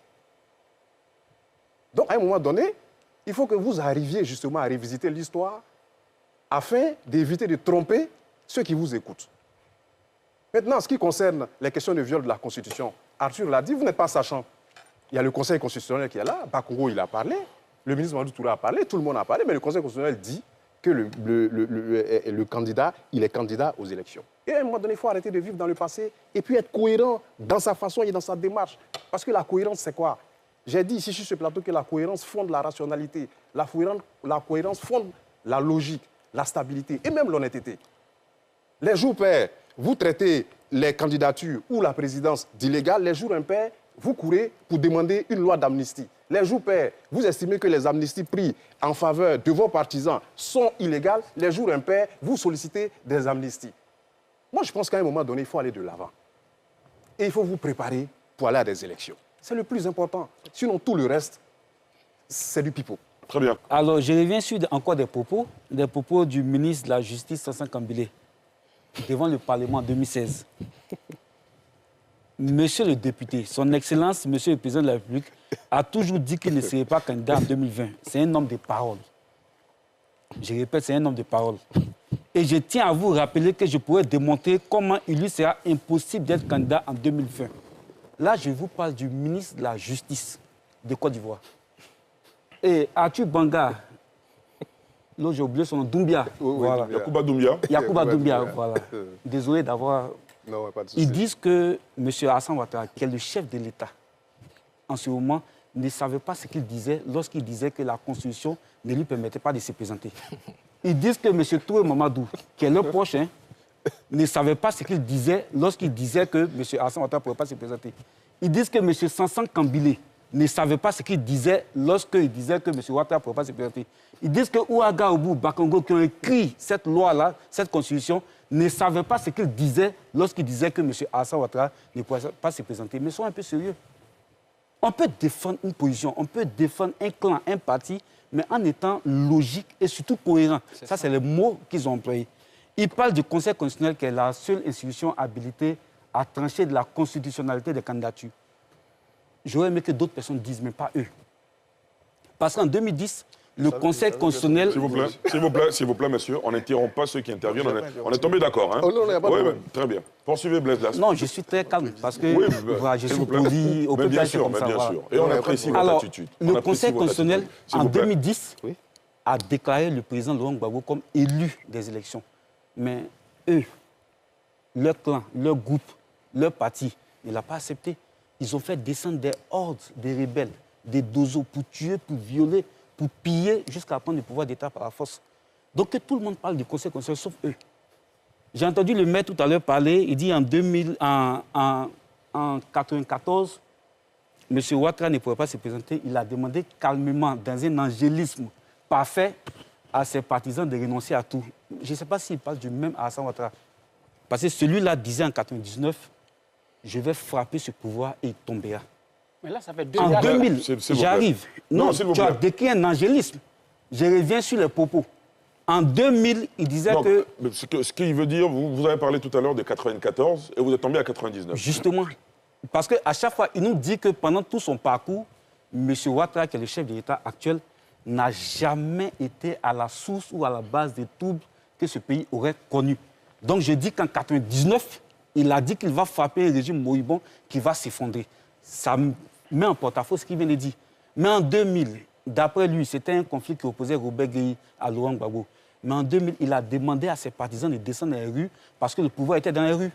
Donc, à un moment donné, il faut que vous arriviez justement à revisiter l'histoire afin d'éviter de tromper ceux qui vous écoutent. Maintenant, en ce qui concerne les questions de viol de la Constitution, Arthur l'a dit, vous n'êtes pas sachant. Il y a le Conseil constitutionnel qui est là, Bakongo, il a parlé, le ministre Mamadou Touré a parlé, tout le monde a parlé, mais le Conseil constitutionnel dit que le candidat, il est candidat aux élections. Et à un moment donné, il faut arrêter de vivre dans le passé et puis être cohérent dans sa façon et dans sa démarche. Parce que la cohérence, c'est quoi? J'ai dit ici sur ce plateau que la cohérence fonde la rationalité, la cohérence fonde la logique, la stabilité et même l'honnêteté. Les jours pairs, vous traitez les candidatures ou la présidence d'illégales, les jours impairs, vous courez pour demander une loi d'amnistie. Les jours pairs, vous estimez que les amnisties prises en faveur de vos partisans sont illégales, les jours impairs, vous sollicitez des amnisties. Moi, je pense qu'à un moment donné, il faut aller de l'avant. Et il faut vous préparer pour aller à des élections. C'est le plus important. Sinon, tout le reste, c'est du pipeau. Très bien. Alors, je reviens sur encore des propos du ministre de la Justice, Sansan Kambilé, devant le Parlement en 2016. Monsieur le député, son Excellence, Monsieur le Président de la République, a toujours dit qu'il ne serait pas candidat en 2020. C'est un homme de parole. Je répète, c'est un homme de parole. Et je tiens à vous rappeler que je pourrais démontrer comment il lui sera impossible d'être candidat en 2020. Là, je vous parle du ministre de la Justice de Côte d'Ivoire. Et Arthur Banga, là j'ai oublié son nom, Doumbia. Voilà. Yacouba Doumbia. Yacouba Doumbia, voilà. Désolé d'avoir... Non, pas de souci. Ils disent que M. Alassane Ouattara, qui est le chef de l'État, en ce moment, ne savait pas ce qu'il disait lorsqu'il disait que la Constitution ne lui permettait pas de se présenter. Ils disent que M. Touré Mamadou, qui est leur proche, ne savait pas ce qu'il disait lorsqu'il disait que M. Alassane Ouattara ne pouvait pas se présenter. Ils disent que M. Sansan Kambilé ne savait pas ce qu'il disait lorsqu'il disait que M. Ouattara ne pouvait pas se présenter. Ils disent que Ouaga Obou, Bakongo, qui ont écrit cette loi-là, cette Constitution, ne savaient pas ce qu'il disait lorsqu'il disait que M. Alassane Ouattara ne pouvait pas se présenter. Mais soyons un peu sérieux. On peut défendre une position, on peut défendre un clan, un parti, mais en étant logique et surtout cohérent. Ça, c'est les mots qu'ils ont employés. Ils parlent du Conseil constitutionnel qui est la seule institution habilitée à trancher de la constitutionnalité des candidatures. J'aurais aimé que d'autres personnes disent, mais pas eux. Parce qu'en 2010, Le Conseil constitutionnel... S'il vous plaît, monsieur, on n'interrompt pas ceux qui interviennent. On est tombé d'accord, hein? Oh non, il n'y a pas de problème. Très bien. Poursuivez, Blaise Las. Non, je suis très calme parce que voilà, je suis poli. Mais bien sûr, Et on apprécie votre attitude. Le Conseil constitutionnel, en 2010, a déclaré le président Laurent Gbagbo comme élu des élections. Mais eux, leur clan, leur groupe, leur parti, ne l'ont pas accepté. Ils ont fait descendre des hordes, des rebelles, des dozos pour tuer, pour violer, pour piller, jusqu'à prendre le pouvoir d'État par la force. Donc que tout le monde parle du Conseil constitutionnel, sauf eux. J'ai entendu le maire tout à l'heure parler, il dit en 1994, M. Ouattara ne pouvait pas se présenter. Il a demandé calmement, dans un angélisme parfait, à ses partisans de renoncer à tout. Je ne sais pas s'il parle du même Alassane Ouattara. Parce que celui-là disait en 1999, je vais frapper ce pouvoir et il tombera. Mais là, ça fait 2 ans. En 2000, j'arrive. Non, tu as décrit un angélisme. Je reviens sur les propos. En 2000, il disait que... Ce qu'il veut dire, vous avez parlé tout à l'heure de 94 et vous êtes tombé à 99. Justement. Parce qu'à chaque fois, il nous dit que pendant tout son parcours, M. Ouattara, qui est le chef de l'État actuel, n'a jamais été à la source ou à la base des troubles que ce pays aurait connus. Donc je dis qu'en 99, il a dit qu'il va frapper un régime moribond qui va s'effondrer. Ça met en porte-à-faux ce qu'il vient de dire. Mais en 2000, d'après lui, c'était un conflit qui opposait Robert Gueye à Laurent Gbagbo. Mais en 2000, il a demandé à ses partisans de descendre dans les rues parce que le pouvoir était dans les rues.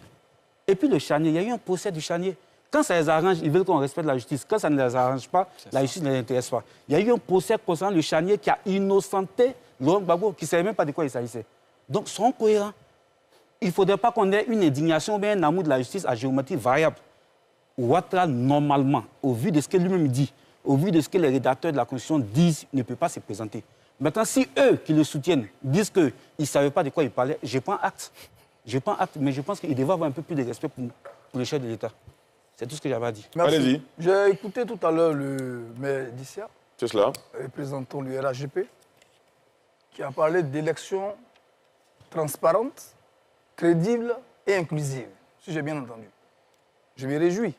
Et puis le charnier, il y a eu un procès du charnier. Quand ça les arrange, ils veulent qu'on respecte la justice. Quand ça ne les arrange pas, la justice ne les intéresse pas. Il y a eu un procès concernant le charnier qui a innocenté Laurent Gbagbo, qui ne savait même pas de quoi il s'agissait. Donc, sont cohérents. Il ne faudrait pas qu'on ait une indignation ou bien un amour de la justice à géométrie variable. Ouattara, normalement, au vu de ce que lui-même dit, au vu de ce que les rédacteurs de la Constitution disent, ne peut pas se présenter. Maintenant, si eux qui le soutiennent disent qu'ils ne savaient pas de quoi ils parlaient, je prends acte. Je prends acte, mais je pense qu'il devrait avoir un peu plus de respect pour le chef de l'État. C'est tout ce que j'avais à dire. Allez-y. J'ai écouté tout à l'heure le maire d'Issia, c'est cela, représentant le RHGP, qui a parlé d'élections transparentes, crédibles et inclusives, si j'ai bien entendu. Je me réjouis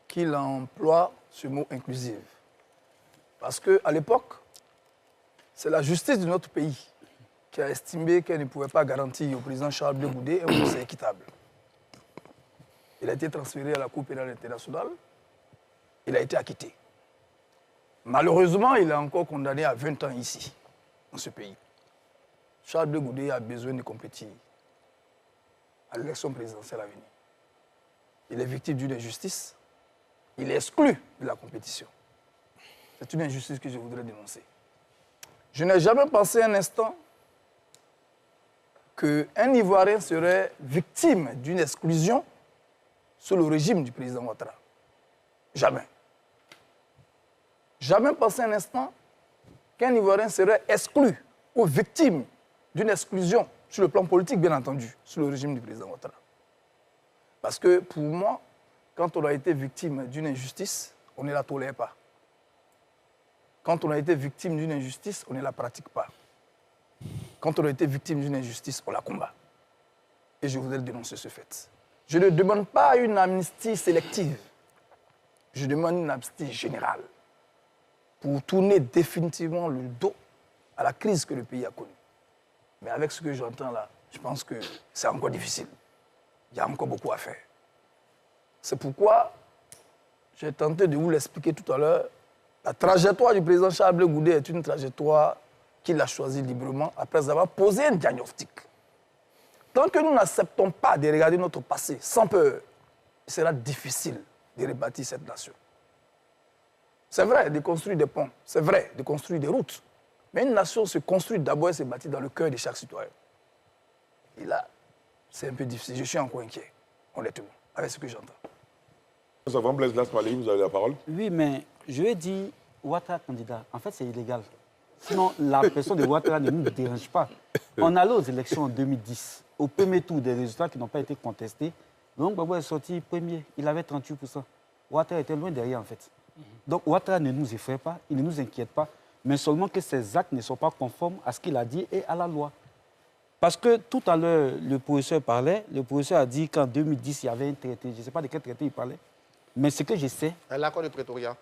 qu'il emploie ce mot inclusive. Parce qu'à l'époque, c'est la justice de notre pays qui a estimé qu'elle ne pouvait pas garantir au président Charles Blé Goudé un procès équitable. Il a été transféré à la Cour pénale internationale. Il a été acquitté. Malheureusement, il est encore condamné à 20 ans ici, dans ce pays. Charles Blé Goudé a besoin de compétir à l'élection présidentielle à venir. Il est victime d'une injustice. Il est exclu de la compétition. C'est une injustice que je voudrais dénoncer. Je n'ai jamais pensé un instant qu'un Ivoirien serait victime d'une exclusion sous le régime du président Ouattara. Jamais. Jamais pensé un instant qu'un Ivoirien serait exclu ou victime d'une exclusion sur le plan politique, bien entendu, sous le régime du président Ouattara. Parce que pour moi, quand on a été victime d'une injustice, on ne la tolère pas. Quand on a été victime d'une injustice, on ne la pratique pas. Quand on a été victime d'une injustice, on la combat. Et je voudrais dénoncer ce fait. Je ne demande pas une amnistie sélective. Je demande une amnistie générale pour tourner définitivement le dos à la crise que le pays a connue. Mais avec ce que j'entends là, je pense que c'est encore difficile. Il y a encore beaucoup à faire. C'est pourquoi j'ai tenté de vous l'expliquer tout à l'heure. La trajectoire du président Charles Blé Goudé est une trajectoire qu'il a choisie librement après avoir posé un diagnostic. Tant que nous n'acceptons pas de regarder notre passé sans peur, il sera difficile de rebâtir cette nation. C'est vrai de construire des ponts, c'est vrai de construire des routes, mais une nation se construit d'abord et se bâtit dans le cœur de chaque citoyen. Et là, c'est un peu difficile. Je suis encore inquiet, honnêtement, avec ce que j'entends. Avant Blaise Las parler, vous avez la parole. Oui, mais je vais dire, Ouattara candidat, en fait, c'est illégal. Sinon, la personne de Ouattara ne nous dérange pas. On allait aux élections en 2010. Au premier tour, des résultats qui n'ont pas été contestés, donc Gbagbo est sorti premier. Il avait 38%. Ouattara était loin derrière, en fait. Donc Ouattara ne nous effraie pas, il ne nous inquiète pas, mais seulement que ses actes ne sont pas conformes à ce qu'il a dit et à la loi. Parce que tout à l'heure, le professeur parlait, le professeur a dit qu'en 2010, il y avait un traité. Je ne sais pas de quel traité il parlait, mais ce que je sais... L'accord de Pretoria.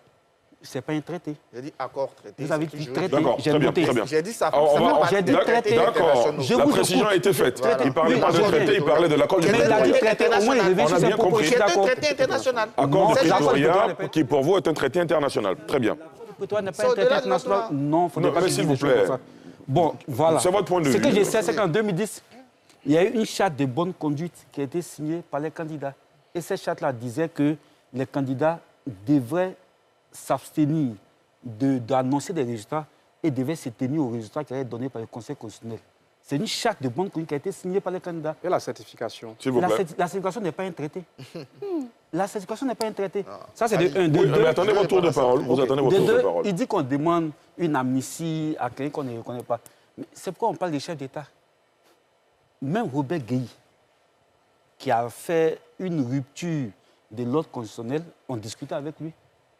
Ce n'est pas un traité. J'ai dit accord traité. Vous avez dit traité. D'accord, J'ai très bien, noté. très bien. J'ai dit ça. J'ai dit traité. D'accord, Je la vous précision écoute. a été faite. Voilà. Il ne parlait Oui, pas de je traité, reviens. il parlait de l'accord du Mais il a dit traité, au moins il revient On sur a ses bien propos. compris. Je suis d'accord. Traité international. Accord de Non, Pretoria, d'accord. qui pour vous est un traité international. Très bien. Pretoria n'est C'est pas un au-delà traité de notre international. loi. Non, il ne faudrait Non, pas mais dire s'il des vous choses plaît. comme ça. Bon, voilà. C'est votre point de Ce vue. que je sais, c'est qu'en 2010, il y a eu une charte de bonne conduite qui a été signée par les candidats. Et cette charte-là disait que les candidats devraient s'abstenir d'annoncer des résultats et devaient se tenir aux résultats qui allaient être donnés par le Conseil constitutionnel. C'est une charte de bonne conduite qui a été signée par les candidats. Et la certification? S'il vous plaît. La certification n'est pas un traité. La certification n'est pas un traité. Ça, c'est de un. De Oui, deux, mais attendez votre tour de parole. Vous attendez votre de tour de deux, parole. il dit qu'on demande une amnistie à quelqu'un qu'on ne reconnaît pas. Mais c'est pourquoi on parle des chefs d'État. Même Robert Guéhi, qui a fait une rupture de l'ordre constitutionnel, on discutait avec lui.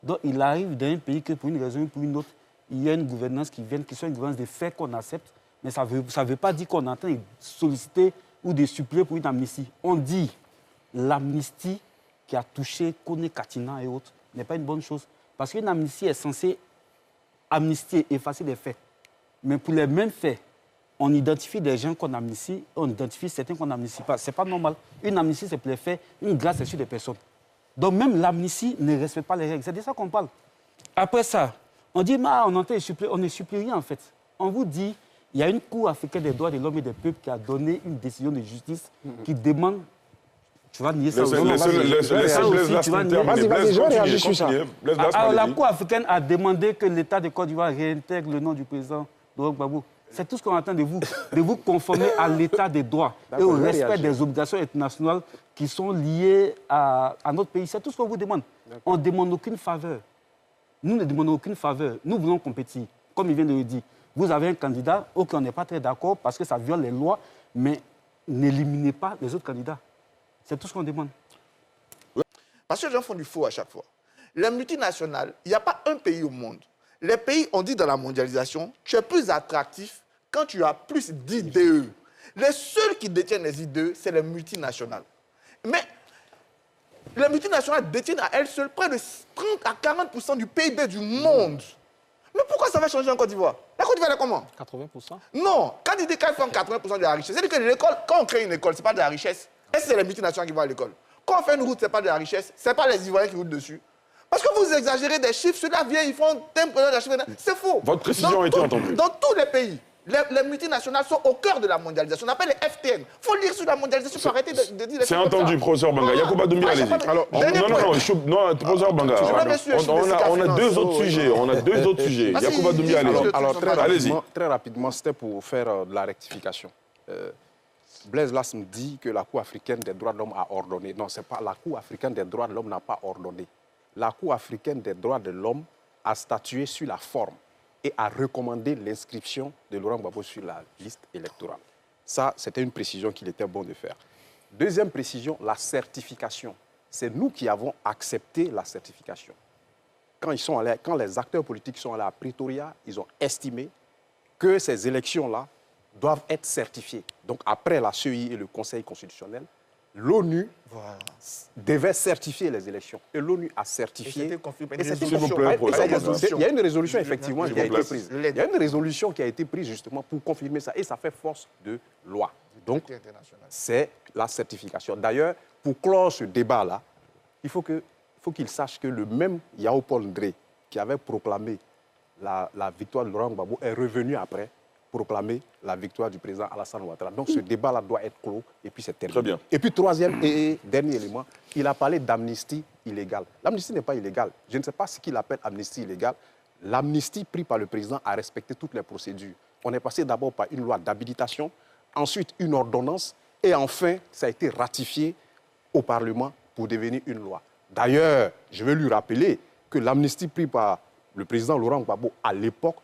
Donc il arrive dans un pays que pour une raison ou pour une autre, il y a une gouvernance qui vient, qui soit une gouvernance de fait qu'on accepte, mais ça ne veut pas dire qu'on est en train de solliciter ou de supplier pour une amnistie. On dit l'amnistie qui a touché Kone Katina et autres n'est pas une bonne chose. Parce qu'une amnistie est censée amnistier, effacer des faits. Mais pour les mêmes faits, on identifie des gens qu'on amnistie, on identifie certains qu'on n'amnistie pas. Ce n'est pas normal. Une amnistie, c'est pour les faits, une grâce, c'est sur des personnes. Donc même l'amnistie ne respecte pas les règles. C'est de ça qu'on parle. Après ça, on dit, on ne supplie rien en fait. On vous dit, il y a une Cour africaine des droits de l'homme et des peuples qui a donné une décision de justice qui demande... Tu vas nier ça aussi. Vas-y, je vais réagir sur ça. Alors la Cour africaine a demandé que l'État de Côte d'Ivoire réintègre le nom du président Laurent Gbagbo. C'est tout ce qu'on attend de vous conformer à l'état des droits et au respect des obligations internationales qui sont liées à notre pays. C'est tout ce qu'on vous demande. On ne demande aucune faveur. Nous ne demandons aucune faveur. Nous voulons compétir. Comme il vient de le dire, vous avez un candidat, ok, on n'est pas très d'accord parce que ça viole les lois, mais n'éliminez pas les autres candidats. C'est tout ce qu'on demande. Parce que les gens font du faux à chaque fois. Les multinationales, il n'y a pas un pays au monde. Les pays, on dit dans la mondialisation, tu es plus attractif quand tu as plus d'IDE. Les seuls qui détiennent les IDE, c'est les multinationales. Mais les multinationales détiennent à elles seules près de 30 à 40% du PIB du monde. Mais pourquoi ça va changer en Côte d'Ivoire? La Côte d'Ivoire est comment? 80%. Non, quand il dit qu'elles font 80% de la richesse, c'est-à-dire que l'école, quand on crée une école, ce n'est pas de la richesse. Est-ce que c'est les multinationales qui vont à l'école? Quand on fait une route, ce n'est pas de la richesse. Ce n'est pas les Ivoiriens qui roulent dessus. Parce que vous exagérez des chiffres, ceux-là viennent, ils font un problème de chiffres. C'est faux. Votre précision a été entendue. Dans tous les pays, les multinationales sont au cœur de la mondialisation. On appelle les FTN. Il faut lire sur la mondialisation pour arrêter de dire les C'est choses comme entendu, ça. professeur Banga. Yacouba Doumbia, allez-y. Alors, Non, professeur Banga. On a deux autres sujets. On a deux autres sujets. Yacouba Doumbia, allez-y. Alors, Allez-y. très rapidement, c'était pour faire de la rectification. Blaise Lass me dit que la Cour africaine des droits de l'homme a ordonné. Non, c'est pas la Cour africaine des droits de l'homme n'a pas ordonné. La Cour africaine des droits de l'homme a statué sur la forme et a recommandé l'inscription de Laurent Gbagbo sur la liste électorale. Ça, c'était une précision qu'il était bon de faire. Deuxième précision, la certification. C'est nous qui avons accepté la certification. Quand les acteurs politiques sont allés à Pretoria, ils ont estimé que ces élections-là doivent être certifiées. Donc, après la CEI et le Conseil constitutionnel, l'ONU devait certifier les élections. Et l'ONU a certifié. Et c'était confirmé. Il y a une résolution, effectivement, qui a été prise. Il Il y a une résolution qui a été prise, justement, pour confirmer ça. Et ça fait force de loi. Donc, c'est la certification. D'ailleurs, pour clore ce débat-là, il faut qu'il sache que le même Yao Paul Ndré, qui avait proclamé la victoire de Laurent Gbagbo, est revenu après proclamer la victoire du président Alassane Ouattara. Donc ce débat-là doit être clos et puis c'est terminé. Très bien. Et puis troisième et dernier élément, il a parlé d'amnistie illégale. L'amnistie n'est pas illégale. Je ne sais pas ce qu'il appelle amnistie illégale. L'amnistie prise par le président a respecté toutes les procédures. On est passé d'abord par une loi d'habilitation, ensuite une ordonnance et enfin ça a été ratifié au Parlement pour devenir une loi. D'ailleurs, je vais lui rappeler que l'amnistie prise par le président Laurent Gbagbo à l'époque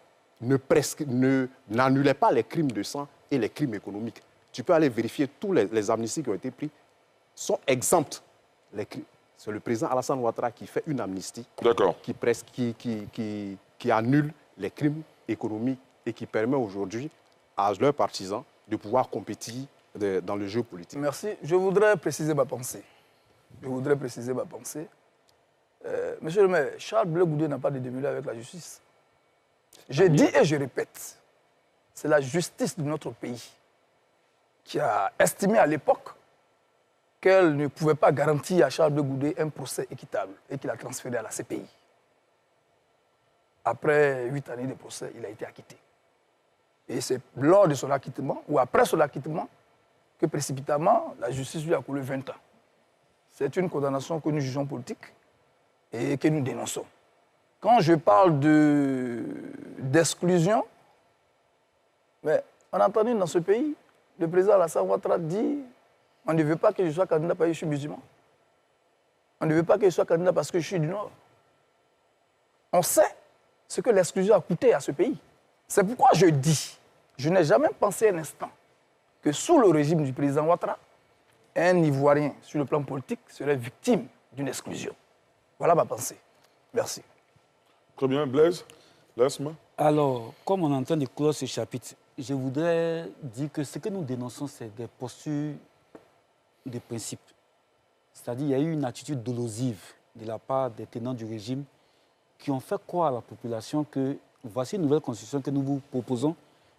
n'annulait pas les crimes de sang et les crimes économiques. Tu peux aller vérifier tous les amnisties qui ont été prises sont exemptes. C'est le président Alassane Ouattara qui fait une amnistie qui annule les crimes économiques et qui permet aujourd'hui à leurs partisans de pouvoir compétir dans le jeu politique. Merci. Je voudrais préciser ma pensée. Monsieur le maire, Charles Blé Goudé n'a pas de démêlé avec la justice. Je dis et je répète, c'est la justice de notre pays qui a estimé à l'époque qu'elle ne pouvait pas garantir à Charles Blé Goudé un procès équitable et qu'il a transféré à la CPI. Après 8 années de procès, il a été acquitté. Et c'est lors de son acquittement, ou après son acquittement, que précipitamment, la justice lui a coulé 20 ans. C'est une condamnation que nous jugeons politique et que nous dénonçons. Quand je parle d'exclusion, mais on a entendu dans ce pays, le président Alassane Ouattara dit « On ne veut pas que je sois candidat parce que je suis musulman. On ne veut pas que je sois candidat parce que je suis du Nord. » On sait ce que l'exclusion a coûté à ce pays. C'est pourquoi je dis, je n'ai jamais pensé un instant que sous le régime du président Ouattara, un Ivoirien sur le plan politique serait victime d'une exclusion. Voilà ma pensée. Merci. Très bien, Blaise, Lasma. Alors, comme on est en train de clore ce chapitre, je voudrais dire que ce que nous dénonçons, c'est des postures de principe. C'est-à-dire qu'il y a eu une attitude dolosive de la part des tenants du régime qui ont fait croire à la population que voici une nouvelle constitution que nous vous proposons,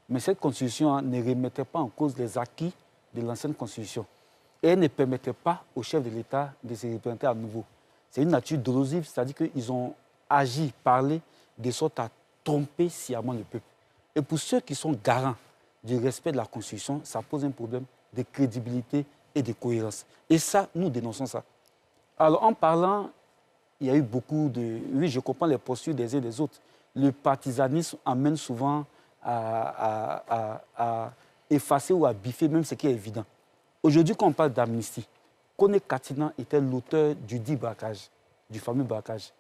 mais cette constitution ne remettait pas en cause les acquis de l'ancienne constitution. Et elle ne permettait pas au chef de l'État de se représenter à nouveau. C'est une nature dolosive, c'est-à-dire qu'ils ont agi, parlé, de sorte à tromper sciemment le peuple. Et pour ceux qui sont garants du respect de la Constitution, ça pose un problème de crédibilité et de cohérence. Et ça, nous dénonçons ça. Alors, en parlant, il y a eu beaucoup de... Oui, je comprends les postures des uns et des autres. Le partisanisme amène souvent à effacer ou à biffer même ce qui est évident. Aujourd'hui, quand on parle d'amnistie, Kone Katina était l'auteur du dit braquage, du fameux braquage.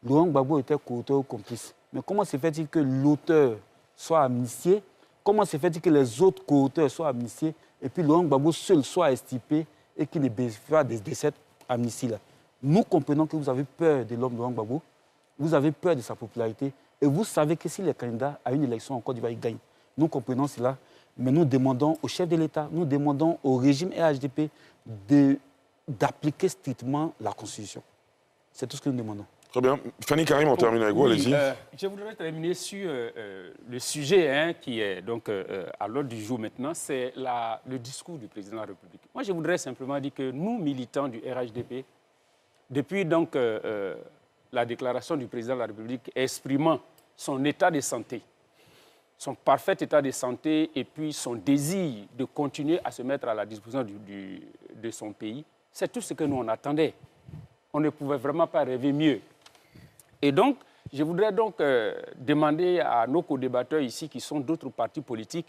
Laurent Gbagbo était co-auteur ou complice. Mais comment se fait-il que l'auteur soit amnistié? Comment se fait-il que les autres co-auteurs soient amnistiés et puis Laurent Gbagbo seul soit estipé et qu'il ne bénéficie pas de cette amnistie-là? Nous comprenons que vous avez peur de l'homme Laurent Gbagbo, vous avez peur de sa popularité et vous savez que s'il est candidat à une élection en Côte d'Ivoire, il gagne. Nous comprenons cela, mais nous demandons au chef de l'État, nous demandons au régime RHDP d'appliquer strictement la Constitution. C'est tout ce que nous demandons. Très bien. Fanny Karim, on termine avec vous, allez-y. Je voudrais terminer sur le sujet qui est donc à l'ordre du jour maintenant, c'est le discours du président de la République. Moi, je voudrais simplement dire que nous, militants du RHDP, depuis donc la déclaration du président de la République exprimant son état de santé, son parfait état de santé et puis son désir de continuer à se mettre à la disposition de son pays, c'est tout ce que nous on attendait. On ne pouvait vraiment pas rêver mieux. Et donc, je voudrais donc demander à nos co-débatteurs ici, qui sont d'autres partis politiques,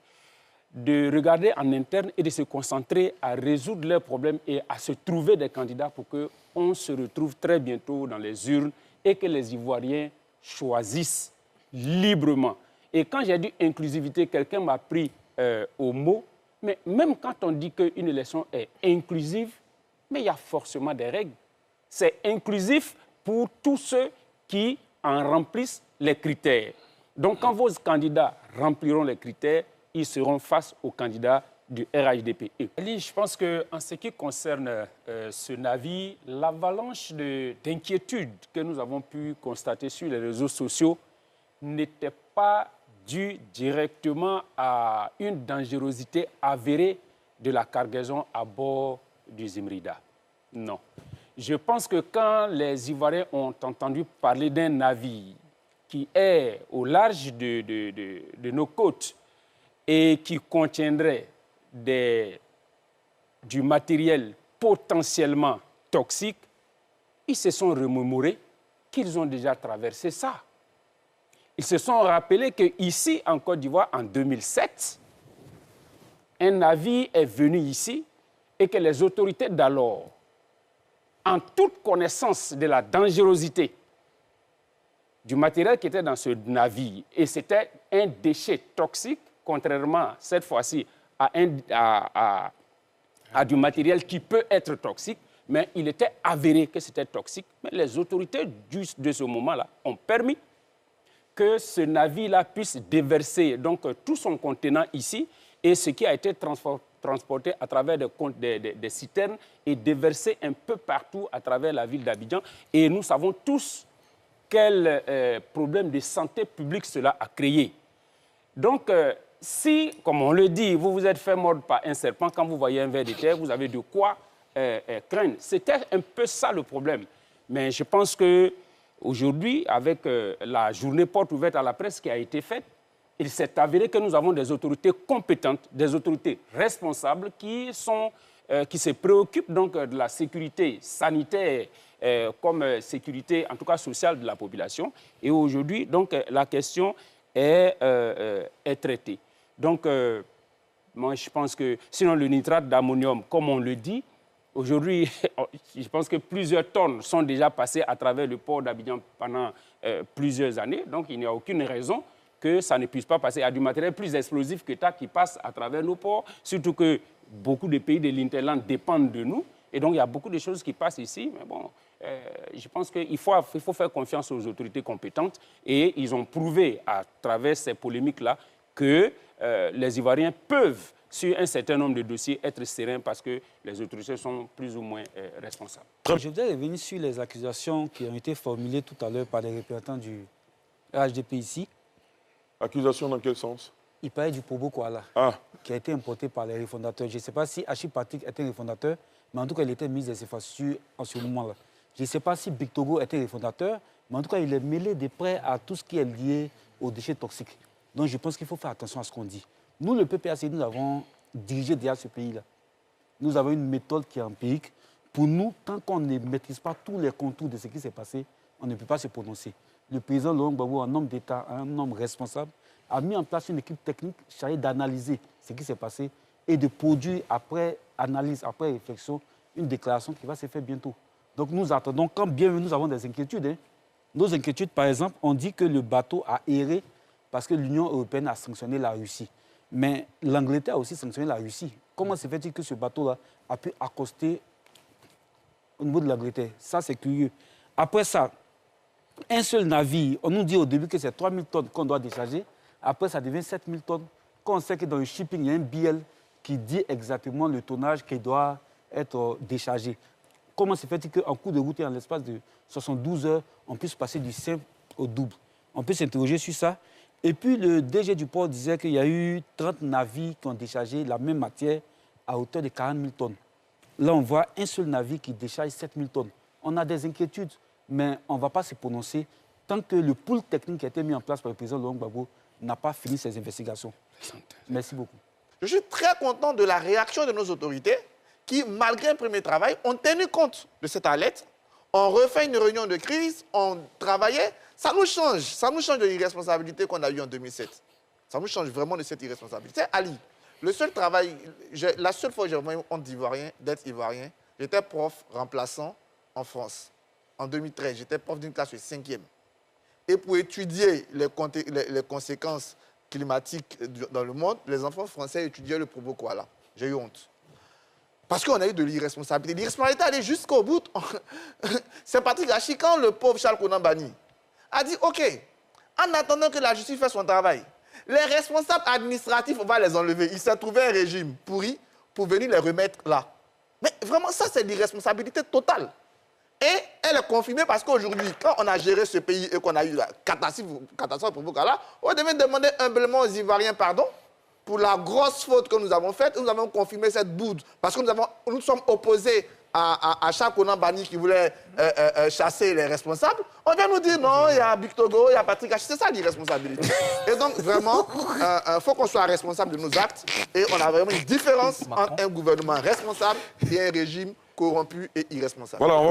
de regarder en interne et de se concentrer à résoudre leurs problèmes et à se trouver des candidats pour qu'on se retrouve très bientôt dans les urnes et que les Ivoiriens choisissent librement. Et quand j'ai dit inclusivité, quelqu'un m'a pris au mot, mais même quand on dit qu'une élection est inclusive, mais il y a forcément des règles. C'est inclusif pour tous ceux qui en remplissent les critères. Donc, quand vos candidats rempliront les critères, ils seront face aux candidats du RHDP. Je pense qu'en ce qui concerne ce navire, l'avalanche d'inquiétude que nous avons pu constater sur les réseaux sociaux n'était pas due directement à une dangerosité avérée de la cargaison à bord du Zimrida. Non. Je pense que quand les Ivoiriens ont entendu parler d'un navire qui est au large de nos côtes et qui contiendrait du matériel potentiellement toxique, ils se sont remémorés qu'ils ont déjà traversé ça. Ils se sont rappelés qu'ici, en Côte d'Ivoire, en 2007, un navire est venu ici et que les autorités d'alors, en toute connaissance de la dangerosité du matériel qui était dans ce navire, et c'était un déchet toxique, contrairement cette fois-ci à du matériel qui peut être toxique, mais il était avéré que c'était toxique. Mais les autorités de ce moment-là ont permis que ce navire-là puisse déverser donc, tout son contenant ici, et ce qui a été transportés à travers des citernes et déversés un peu partout à travers la ville d'Abidjan. Et nous savons tous quel problème de santé publique cela a créé. Donc, si, comme on le dit, vous vous êtes fait mordre par un serpent, quand vous voyez un ver de terre, vous avez de quoi craindre. C'était un peu ça le problème. Mais je pense qu'aujourd'hui, avec la journée porte ouverte à la presse qui a été faite, il s'est avéré que nous avons des autorités compétentes, des autorités responsables qui se préoccupent donc de la sécurité sanitaire comme sécurité, en tout cas sociale de la population. Et aujourd'hui, donc, la question est traitée. Donc, moi, je pense que, sinon le nitrate d'ammonium, comme on le dit, aujourd'hui, je pense que plusieurs tonnes sont déjà passées à travers le port d'Abidjan pendant plusieurs années. Donc, il n'y a aucune raison que ça ne puisse pas passer. Il y a du matériel plus explosif que ça qui passe à travers nos ports, surtout que beaucoup de pays de l'Interland dépendent de nous. Et donc, il y a beaucoup de choses qui passent ici. Mais bon, je pense qu'il faut faire confiance aux autorités compétentes. Et ils ont prouvé, à travers ces polémiques-là, que les Ivoiriens peuvent, sur un certain nombre de dossiers, être sereins parce que les autorités sont plus ou moins responsables. Je voudrais revenir sur les accusations qui ont été formulées tout à l'heure par les représentants du RHDP ici. Accusations dans quel sens? Il parlait du Pobo Koala, qui a été importé par les refondateurs. Je ne sais pas si Achille Patrick était refondateur, mais en tout cas, il était mis des infrastructures en ce moment-là. Je ne sais pas si Big Togo était refondateur, mais en tout cas, il est mêlé de près à tout ce qui est lié aux déchets toxiques. Donc, je pense qu'il faut faire attention à ce qu'on dit. Nous, le PPAC, nous avons dirigé déjà ce pays-là. Nous avons une méthode qui est empirique. Pour nous, tant qu'on ne maîtrise pas tous les contours de ce qui s'est passé, on ne peut pas se prononcer. Le président Laurent Gbagbo, un homme d'État, un homme responsable, a mis en place une équipe technique chargée d'analyser ce qui s'est passé et de produire, après analyse, après réflexion, une déclaration qui va se faire bientôt. Donc nous attendons, quand bien nous avons des inquiétudes. Nos inquiétudes, par exemple, on dit que le bateau a erré parce que l'Union européenne a sanctionné la Russie. Mais l'Angleterre a aussi sanctionné la Russie. Comment se fait-il que ce bateau-là a pu accoster au niveau de l'Angleterre? Ça, c'est curieux. Après ça, un seul navire, on nous dit au début que c'est 3 000 tonnes qu'on doit décharger. Après, ça devient 7 000 tonnes. Quand on sait que dans le shipping, il y a un BL qui dit exactement le tonnage qui doit être déchargé. Comment se fait-il qu'en cours de route et en l'espace de 72 heures, on puisse passer du simple au double? On peut s'interroger sur ça. Et puis, le DG du port disait qu'il y a eu 30 navires qui ont déchargé la même matière à hauteur de 40 000 tonnes. Là, on voit un seul navire qui décharge 7 000 tonnes. On a des inquiétudes, mais on ne va pas se prononcer tant que le pool technique qui a été mis en place par le président Laurent Gbagbo n'a pas fini ses investigations. Merci beaucoup. Je suis très content de la réaction de nos autorités qui, malgré un premier travail, ont tenu compte de cette alerte. On refait une réunion de crise, on travaillait. Ça nous change de l'irresponsabilité qu'on a eue en 2007. Ça nous change vraiment de cette irresponsabilité. Ali, le seul travail, la seule fois que j'ai vraiment honte d'être ivoirien, j'étais prof remplaçant en France. En 2013, j'étais prof d'une classe de 5e. Et pour étudier les conséquences climatiques dans le monde, les enfants français étudiaient le Pobo Koala. J'ai eu honte. Parce qu'on a eu de l'irresponsabilité. L'irresponsabilité allait jusqu'au bout. C'est Patrick Achille, quand le pauvre Charles Konan Banny a dit, OK, en attendant que la justice fasse son travail, les responsables administratifs, on va les enlever. Il s'est trouvé un régime pourri pour venir les remettre là. Mais vraiment, ça, c'est l'irresponsabilité totale. Et elle est confirmée parce qu'aujourd'hui, quand on a géré ce pays et qu'on a eu la catastrophe pour Bokala, on devait demander humblement aux Ivoiriens pardon pour la grosse faute que nous avons faite. Nous avons confirmé cette boude parce que nous sommes opposés à Charles Konan Banny qui voulait chasser les responsables. On vient nous dire non, il y a Big Togo, il y a Patrick Achille. C'est ça l'irresponsabilité. Et donc vraiment, il faut qu'on soit responsable de nos actes. Et on a vraiment une différence entre un gouvernement responsable et un régime corrompu et irresponsable. Voilà,